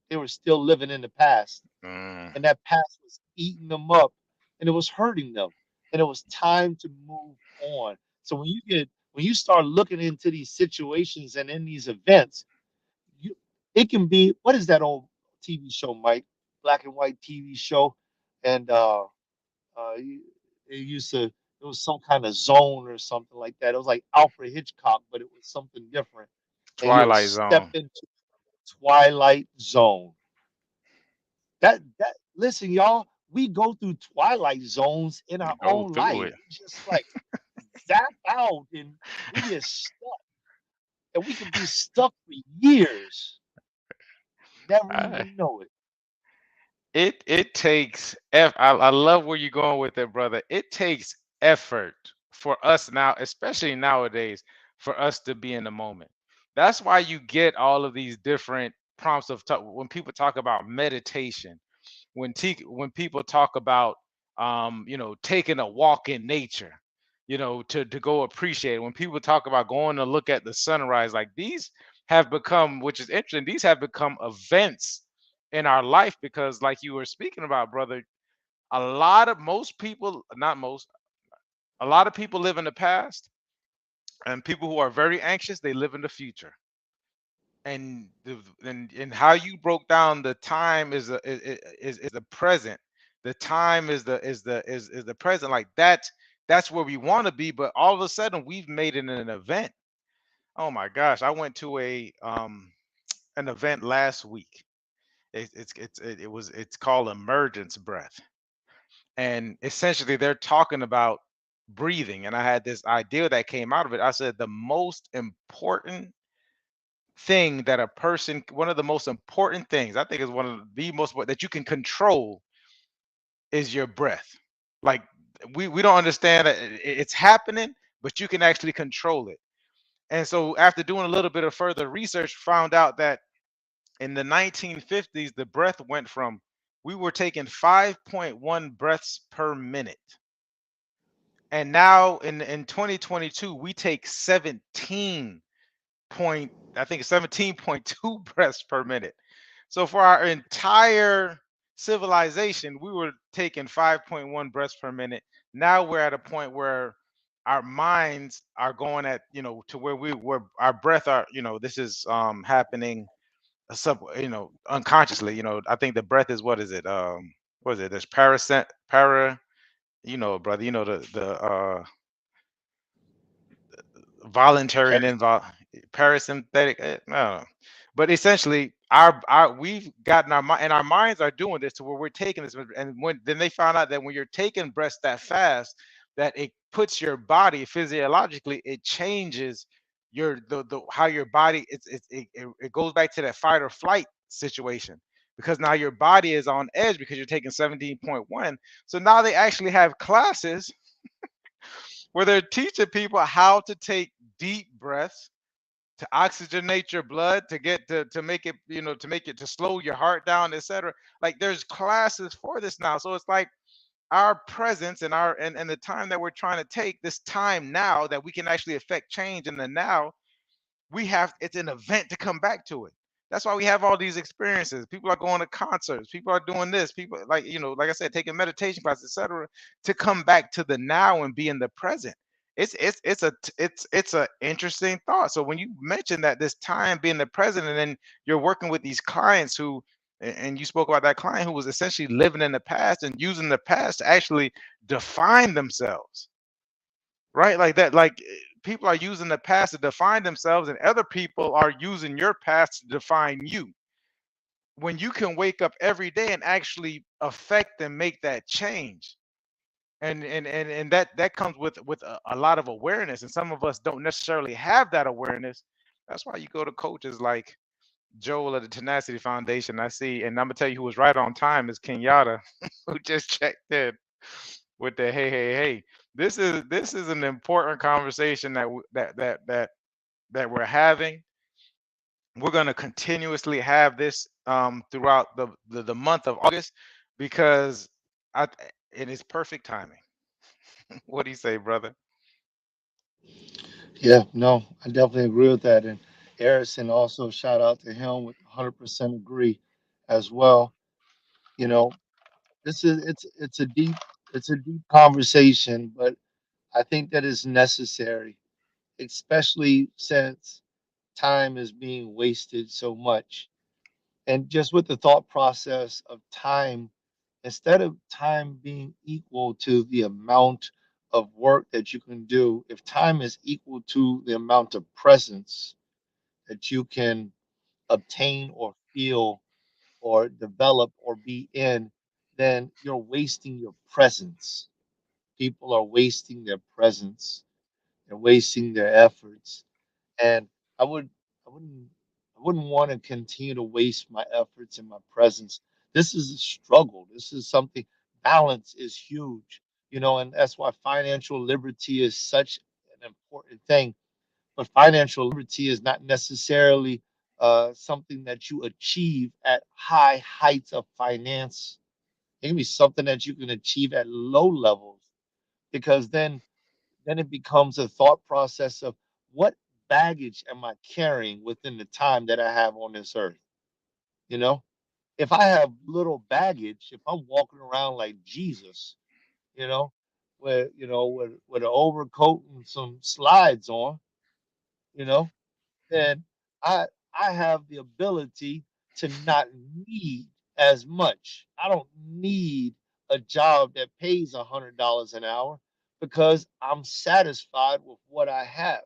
They were still living in the past. Mm. And that past was eating them up and it was hurting them. And it was time to move on. So when you start looking into these situations and in these events, you it can be, what is that old TV show, Mike? Black and white TV show, and you- it used to it was some kind of zone or something like that. It was like Alfred Hitchcock, but it was something different. And you'll Twilight step Zone. into Twilight Zone. That listen, y'all, we go through Twilight Zones in our Go own through life. it. We just like zap out and we get stuck, and we can be stuck for years, never I, even know it. it takes I love where you're going with it, brother. It takes effort for us now, especially nowadays, for us to be in the moment. That's why you get all of these different prompts of when people talk about meditation, when people talk about taking a walk in nature, to go appreciate it. When people talk about going to look at the sunrise, like these have become, which is interesting, these have become events in our life because, like you were speaking about, brother, most people, not most, a lot of people live in the past, and people who are very anxious, they live in the future. And how you broke down the time is the present. The time is the present. Like that's where we want to be, but all of a sudden we've made it an event. Oh my gosh, I went to a an event last week. It's called emergence breath, and essentially they're talking about breathing. And I had this idea that came out of it. I said the most important thing that a person, one of the most important things, I think is one of the most that you can control, is your breath. Like we don't understand that it's happening, but you can actually control it. And so after doing a little bit of further research, found out that in the 1950s, the breath went from, we were taking 5.1 breaths per minute. And now in 2022, we take 17 point, I think 17.2 breaths per minute. So for our entire civilization, we were taking 5.1 breaths per minute. Now we're at a point where our minds are going at, to where where our breath are, this is happening unconsciously. I think the breath is, what is it? What is it? There's para, brother, voluntary and parasympathetic. No. But essentially, our we've gotten our mind, and our minds are doing this to where we're taking this. And when then they found out that when you're taking breaths that fast, that it puts your body physiologically, it changes the how your body, it goes back to that fight or flight situation, because now your body is on edge because you're taking 17.1. So now they actually have classes where they're teaching people how to take deep breaths, to oxygenate your blood, to get to make it, to make it, to slow your heart down, etc. Like there's classes for this now. So it's like our presence and and the time that we're trying to take, this time now that we can actually affect change in the now, we have, it's an event to come back to it. That's why we have all these experiences. People are going to concerts. People are doing this. People like like I said, taking meditation classes, etc., to come back to the now and be in the present. It's a interesting thought. So when you mentioned that this time being the present, and then you're working with these clients who, and you spoke about that client who was essentially living in the past and using the past to actually define themselves, right? Like that, people are using the past to define themselves, and other people are using your past to define you. When you can wake up every day and actually affect and make that change, and that comes with a lot of awareness, and some of us don't necessarily have that awareness. That's why you go to coaches like Joel of the Tenacity Foundation. I see, and I'm gonna tell you who was right on time is Kenyatta, who just checked in with the hey. This is an important conversation that we're having. We're going to continuously have this throughout the month of August, because I, it is perfect timing. What do you say, brother? Yeah, no, I definitely agree with that. And Harrison also shout out to him with 100% agree as well. You know, it's a deep conversation, but I think that is necessary, especially since time is being wasted so much. And just with the thought process of time, instead of time being equal to the amount of work that you can do, if time is equal to the amount of presence that you can obtain or feel or develop or be in, then you're wasting your presence. People are wasting their presence. They're wasting their efforts. And I would I wouldn't I wouldn't want to continue to waste my efforts and my presence. This is a struggle. This is something. Balance is huge, and that's why financial liberty is such an important thing. But financial liberty is not necessarily something that you achieve at high heights of finance. It can be something that you can achieve at low levels, because then it becomes a thought process of what baggage am I carrying within the time that I have on this earth? You know, if I have little baggage, if I'm walking around like Jesus, you know, with an overcoat and some slides on, you know, then I I have the ability to not need as much. I don't need a job that pays $100 an hour because I'm satisfied with what I have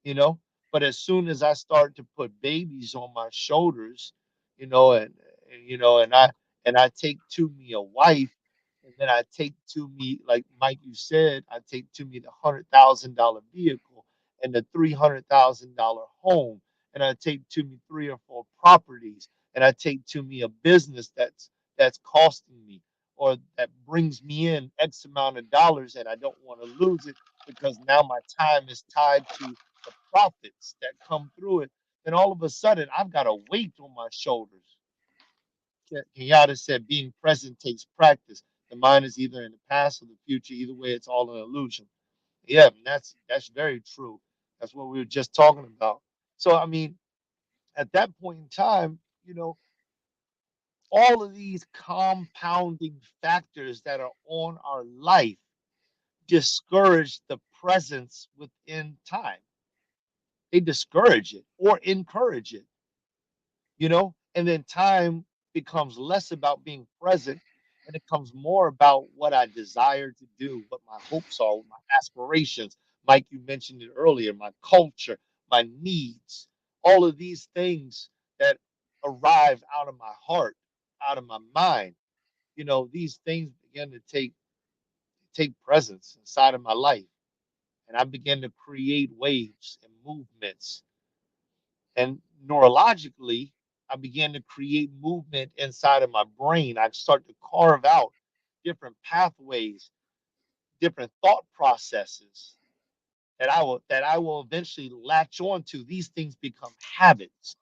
you know. But as soon as I start to put babies on my shoulders, you know, and I take to me a wife, and then I take to me, like Mike, you said, I take to me the $100,000 vehicle and the $300,000 home, and I take to me three or four properties, and I take to me a business that's costing me or that brings me in X amount of dollars, and I don't want to lose it because now my time is tied to the profits that come through it, then all of a sudden I've got a weight on my shoulders. Kenyatta said being present takes practice. The mind is either in the past or the future. Either way, it's all an illusion. Yeah, that's very true. That's what we were just talking about. So I mean, at that point in time, all of these compounding factors that are on our life discourage the presence within time. They discourage it or encourage it, and then time becomes less about being present and it becomes more about what I desire to do, what my hopes are, my aspirations. Mike, you mentioned it earlier, my culture, my needs, all of these things that arrive out of my heart, out of my mind. These things begin to take presence inside of my life. And I begin to create waves and movements. And neurologically, I began to create movement inside of my brain. I start to carve out different pathways, different thought processes that I will eventually latch on to. These things become habits.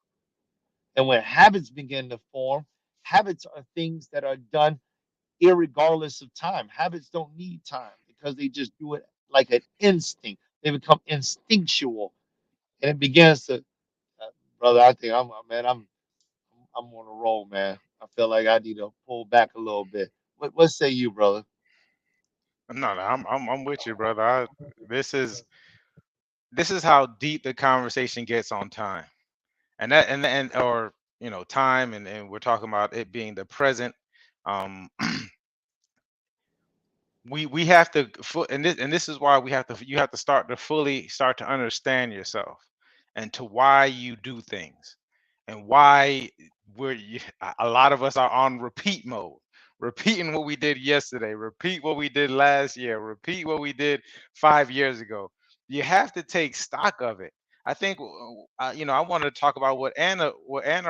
And when habits begin to form, habits are things that are done irregardless of time. Habits don't need time because they just do it like an instinct. They become instinctual, and it begins to brother. I think man. I'm on a roll, man. I feel like I need to pull back a little bit. What say you, brother? No, no, I'm with you, brother. This is this is how deep the conversation gets on time, and that and or time, and we're talking about it being the present. Um, we have to and this is why we have to you have to start to understand yourself and to why you do things and why a lot of us are on repeat mode, repeating what we did yesterday, repeat what we did last year, repeat what we did 5 years ago. You have to take stock of it. I think I wanted to talk about what Anna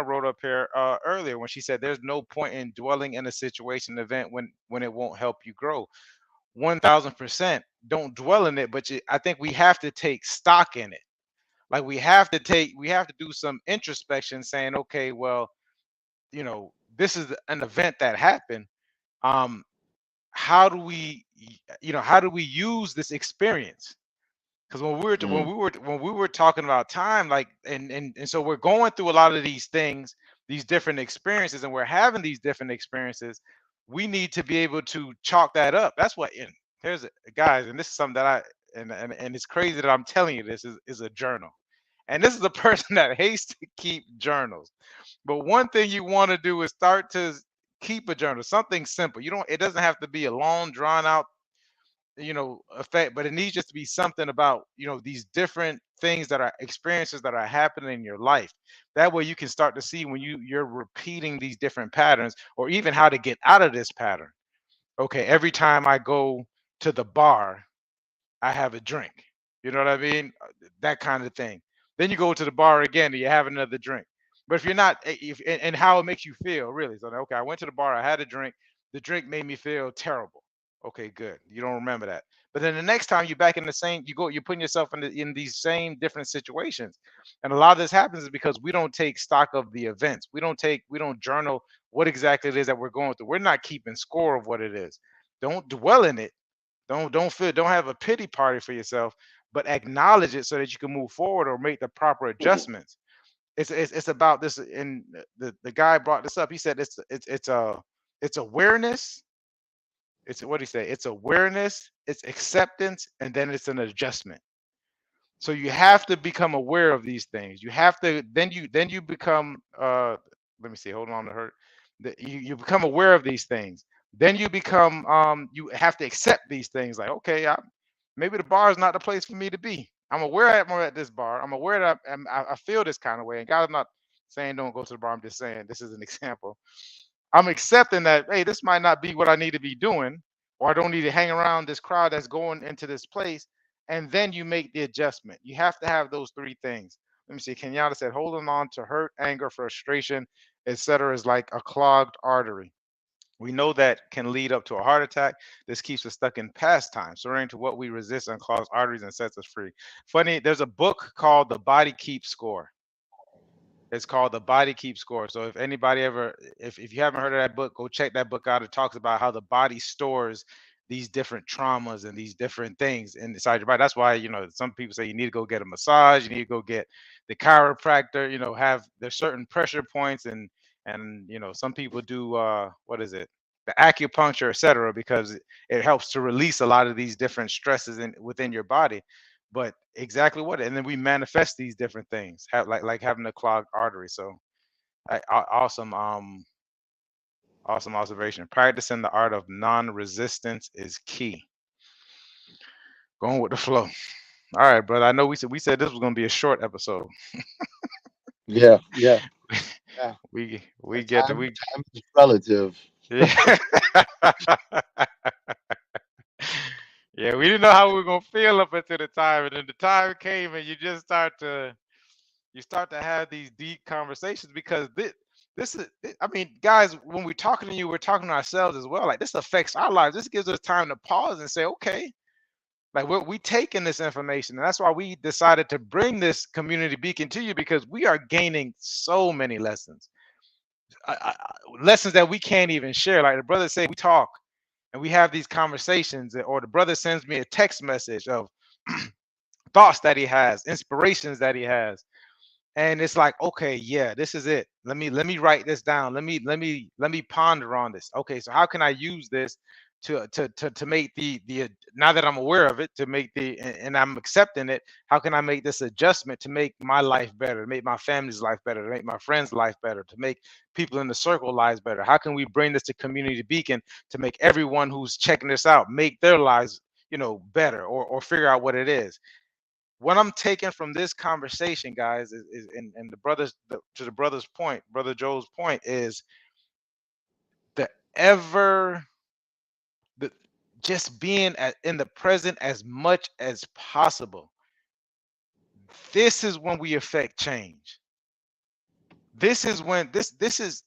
wrote up here earlier when she said there's no point in dwelling in a situation event when it won't help you grow. 1000%. Don't dwell in it, but I think we have to take stock in it. Like we have to do some introspection saying, okay, well, this is an event that happened. Um, how do we use this experience? Because Mm, when we were talking about time, like and so we're going through a lot of these things, these different experiences, and we're having these different experiences. We need to be able to chalk that up. That's what and here's guys, and this is something that and it's crazy that I'm telling you this is a journal. And this is a person that hates to keep journals. But one thing you want to do is start to keep a journal, something simple. You don't it doesn't have to be a long drawn out effect, but it needs just to be something about these different things that are experiences that are happening in your life. That way you can start to see when you're repeating these different patterns, or even how to get out of this pattern. Okay, every time I go to the bar, I have a drink. You know what I mean? That kind of thing. Then you go to the bar again and you have another drink. But if you're not, if and how it makes you feel really. So okay, I went to the bar, I had a drink. The drink made me feel terrible. Okay, good. You don't remember that. But then the next time you're back in the same, you're putting yourself in these same different situations. And a lot of this happens is because we don't take stock of the events. We don't journal what exactly it is that we're going through. We're not keeping score of what it is. Don't dwell in it. Don't have a pity party for yourself, but acknowledge it so that you can move forward or make the proper adjustments. It's about this. And the guy brought this up. He said it's awareness. It's what he say. It's awareness. It's acceptance, and then it's an adjustment. So you have to become aware of these things. You have to then you become let me see, hold on to her. You become aware of these things. Then you become you have to accept these things like, okay, maybe the bar is not the place for me to be. I'm aware I'm at this bar. I'm aware that I feel this kind of way. And God's not saying don't go to the bar. I'm just saying this is an example. I'm accepting that, hey, this might not be what I need to be doing, or I don't need to hang around this crowd that's going into this place. And then you make the adjustment. You have to have those three things. Let me see. Kenyatta said, holding on to hurt, anger, frustration, etc., is like a clogged artery. We know that can lead up to a heart attack. This keeps us stuck in past time, surrendering to what we resist unclogs arteries and sets us free. Funny, there's a book called The Body Keeps Score. It's called The Body Keeps Score. So if anybody ever, if you haven't heard of that book, go check that book out. It talks about how the body stores these different traumas and these different things inside your body. That's why, some people say you need to go get a massage, you need to go get the chiropractor, have there's certain pressure points and some people do what is it? The acupuncture, etc., because it helps to release a lot of these different stresses within your body. But exactly what, and then we manifest these different things, have like having a clogged artery. So awesome, awesome observation. Practicing the art of non-resistance is key. Going with the flow. All right, brother. I know we said this was going to be a short episode. yeah, yeah, yeah. We get to Time we time is relative. yeah. Yeah, we didn't know how we were gonna feel up until the time, and then the time came, and you start to have these deep conversations because I mean, guys, when we're talking to you, we're talking to ourselves as well. Like this affects our lives. This gives us time to pause and say, okay, like we taking this information, and that's why we decided to bring this community beacon to you, because we are gaining so many lessons, lessons that we can't even share. Like the brother said, we talk and we have these conversations, or the brother sends me a text message of thoughts that he has, inspirations that he has. and it's like, okay, yeah, this is it. Let me write this down. Let me ponder on this. Okay, so how can I use this to make the now that I'm aware of it, to make and I'm accepting it, how can I make this adjustment to make my life better, to make my family's life better, to make my friends life better, to make people in the circle lives better? How can we bring this to Community Beacon to make everyone who's checking this out make their lives, better, or figure out what it is? What I'm taking from this conversation, guys, is and to the brother's point, brother Joe's point, is the ever the just being in the present as much as possible. This is when we affect change. This is when this is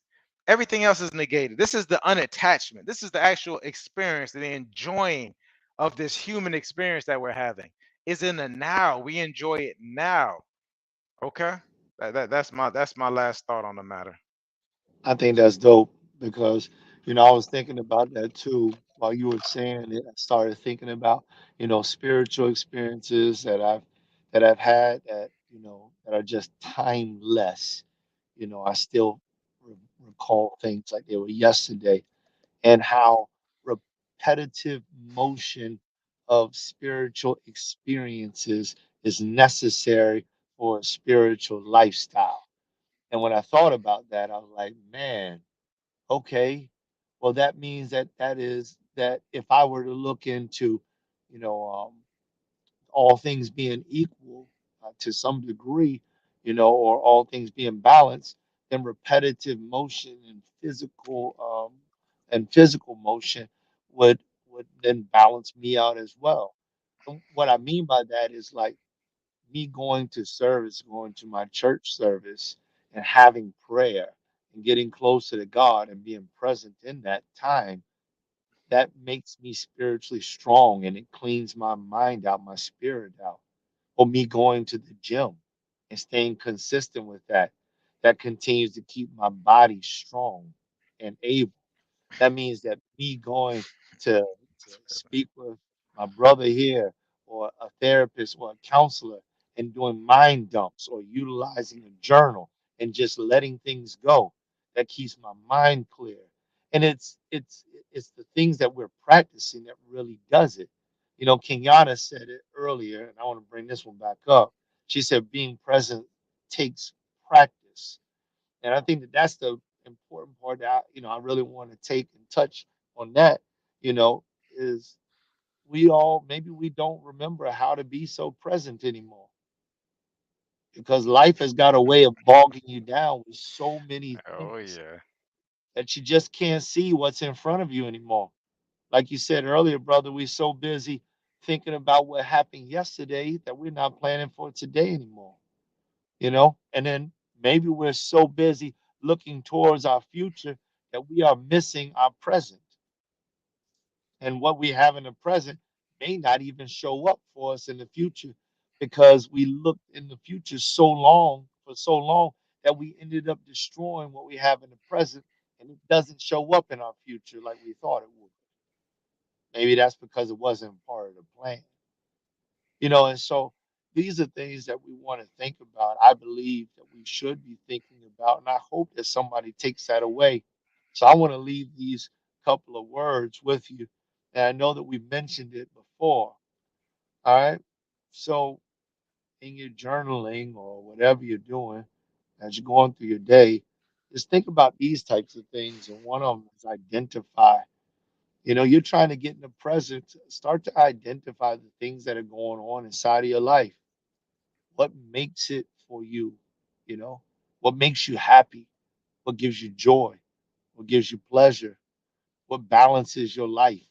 everything else is negated. This is the unattachment. This is the actual experience, the enjoying of this human experience that we're having. Is in the now. We enjoy it now. Okay, that's my last thought on the matter. I think that's dope because, I was thinking about that too while you were saying it. I started thinking about, spiritual experiences that I've had that are just timeless. I still recall things like they were yesterday, and how repetitive motion of spiritual experiences is necessary for a spiritual lifestyle. And when I thought about that, I was like, man, okay, well, that means that if I were to look into, you know, all things being equal to some degree, or all things being balanced, then repetitive motion and physical motion would would then balance me out as well. And what I mean by that is like me going to service, going to my church service and having prayer and getting closer to God and being present in that time, that makes me spiritually strong and it cleans my mind out, my spirit out. Or me going to the gym and staying consistent with that, that continues to keep my body strong and able. That means that me going to speak with my brother here, or a therapist or a counselor, and doing mind dumps or utilizing a journal and just letting things go, that keeps my mind clear. And it's the things that we're practicing that really does it. Kenyatta said it earlier, and I want to bring this one back up. She said being present takes practice. And I think that that's the important part that I really want to take and touch on that, you know, is we all maybe we don't remember how to be so present anymore, because life has got a way of bogging you down with so many Oh things yeah. that you just can't see what's in front of you anymore. Like you said earlier, brother, we're so busy thinking about what happened yesterday that we're not planning for today anymore. And then maybe we're so busy looking towards our future that we are missing our present. And what we have in the present may not even show up for us in the future, because we looked in the future for so long, that we ended up destroying what we have in the present, and it doesn't show up in our future like we thought it would. Maybe that's because it wasn't part of the plan. And so these are things that we want to think about. I believe that we should be thinking about, and I hope that somebody takes that away. So I want to leave these couple of words with you. And I know that we mentioned it before. All right. So in your journaling or whatever you're doing as you're going through your day, just think about these types of things. And one of them is identify. You're trying to get in the present, start to identify the things that are going on inside of your life. What makes it for you? You know, what makes you happy? What gives you joy? What gives you pleasure? What balances your life?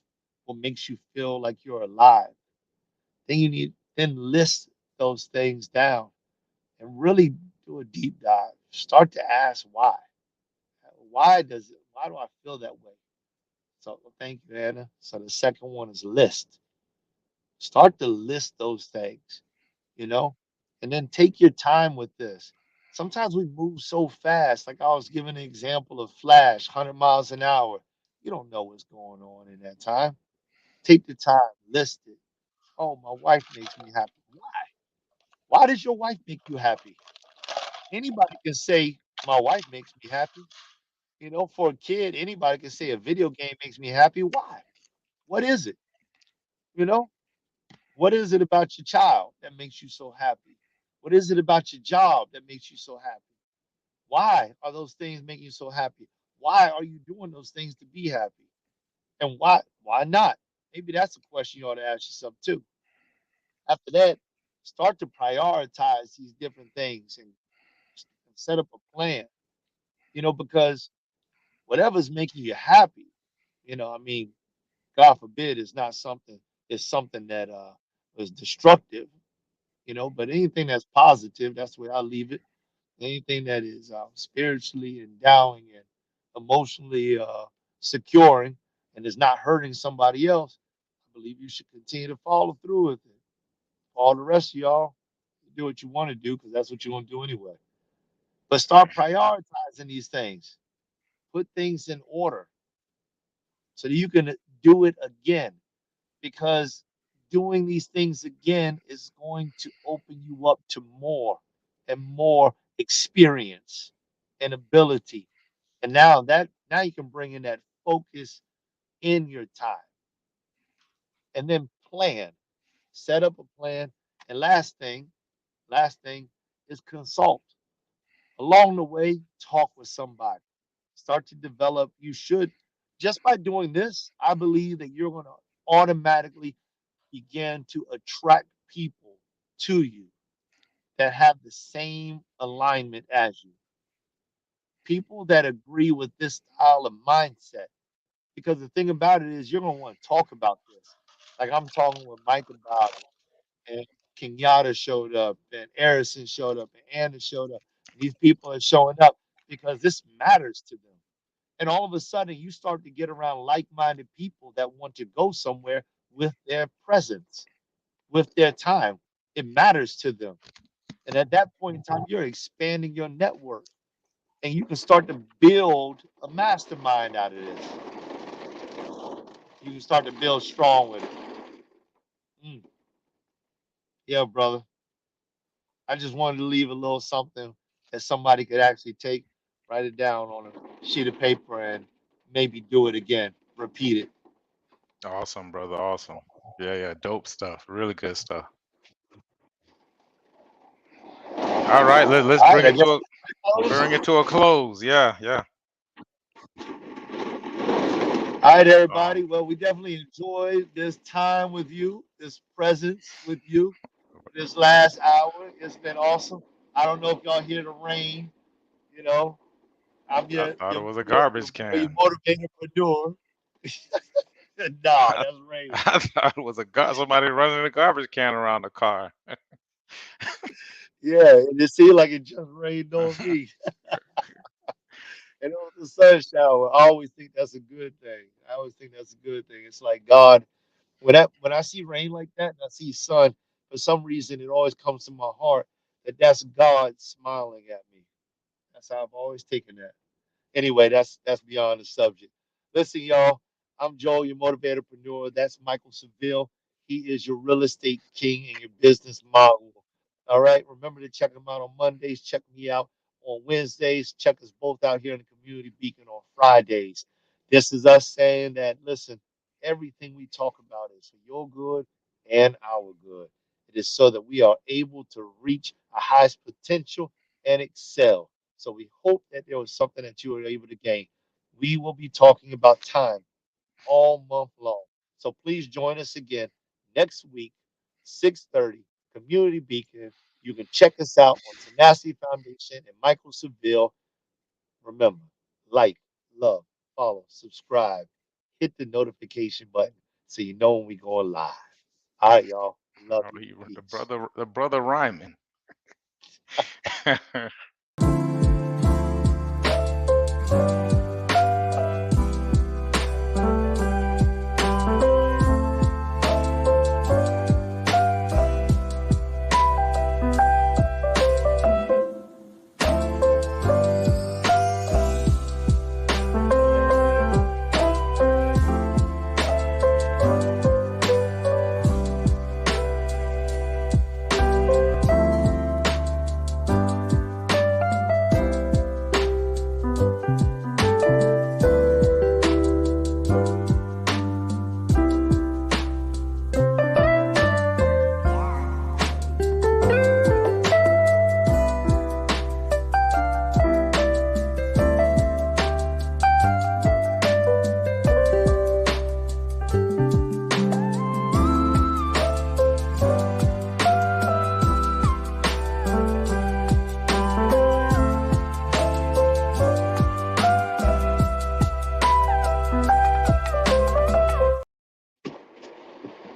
What makes you feel like you're alive? Then you need then list those things down and really do a deep dive. Start to ask why. Why do I feel that way? So thank you, Anna. So the second one is list. Start to list those things, you know, and then take your time with this. Sometimes we move so fast, like I was giving an example of Flash, 100 miles an hour. You don't know what's going on in that time. Take the time, list it. Oh, my wife makes me happy. Why? Why does your wife make you happy? Anybody can say my wife makes me happy. For a kid, anybody can say a video game makes me happy. Why? What is it? You know, what is it about your child that makes you so happy? What is it about your job that makes you so happy? Why are those things making you so happy? Why are you doing those things to be happy? And why not? Maybe that's a question you ought to ask yourself too. After that, start to prioritize these different things and set up a plan, because whatever's making you happy, I mean, God forbid is something that is destructive, but anything that's positive, that's where I leave it. Anything that is spiritually endowing and emotionally securing and is not hurting somebody else, I believe you should continue to follow through with it. All the rest of y'all, do what you want to do because that's what you're going to do anyway. But start prioritizing these things. Put things in order so that you can do it again. Because doing these things again is going to open you up to more and more experience and ability. And now you can bring in that focus in your time and then plan, set up a plan. And last thing is consult. Along the way, talk with somebody. Start to develop. You should, just by doing this, I believe that you're going to automatically begin to attract people to you that have the same alignment as you. People that agree with this style of mindset. Because the thing about it is, you're going to want to talk about this. Like I'm talking with Mike about it, and Kenyatta showed up, and Harrison showed up, and Anna showed up. These people are showing up because this matters to them. And all of a sudden, you start to get around like minded people that want to go somewhere with their presence, with their time. It matters to them. And at that point in time, you're expanding your network and you can start to build a mastermind out of this. You can start to build strong with it. Mm, yeah, brother. I just wanted to leave a little something that somebody could actually take, write it down on a sheet of paper, and maybe do it again, repeat it. Awesome, brother. Awesome. Yeah, yeah. Dope stuff. Really good stuff. All right, let's All right, bring I it guess to a close. Yeah, yeah. all right, Um, everybody. Well, we definitely enjoyed this time with you, this presence with you, this last hour. It's been awesome. I don't know if y'all hear the rain. You know, I'm I your thought it your was a your garbage boy, your can. motivatorpreneur. Nah, I, that's rain. I thought it was somebody running a garbage can around the car. Yeah, and it seemed like it just rained on me. And it was a sun shower. I always think that's a good thing. I always think that's a good thing. It's like God, when I see rain like that and I see sun, for some reason it always comes to my heart that that's God smiling at me. That's how I've always taken that. Anyway, that's beyond the subject. Listen, y'all, I'm Joel, your motivatorpreneur. That's Michael Seville. He is your real estate king and your business mogul. All right. Remember to check him out on Mondays. Check me out on Wednesdays. Check us both out here in the community beacon on Fridays. This is us saying that, listen, everything we talk about is for your good and our good. It is so that we are able to reach our highest potential and excel. So we hope that there was something that you were able to gain. We will be talking about time all month long. So please join us again next week, 6:30, Community Beacon. You can check us out on Tenacity Foundation and Michael Seville. Remember, like, love, follow, subscribe, hit the notification button so you know when we go live. All right, y'all. Love Oh, you. the Peace. brother, the brother rhyming.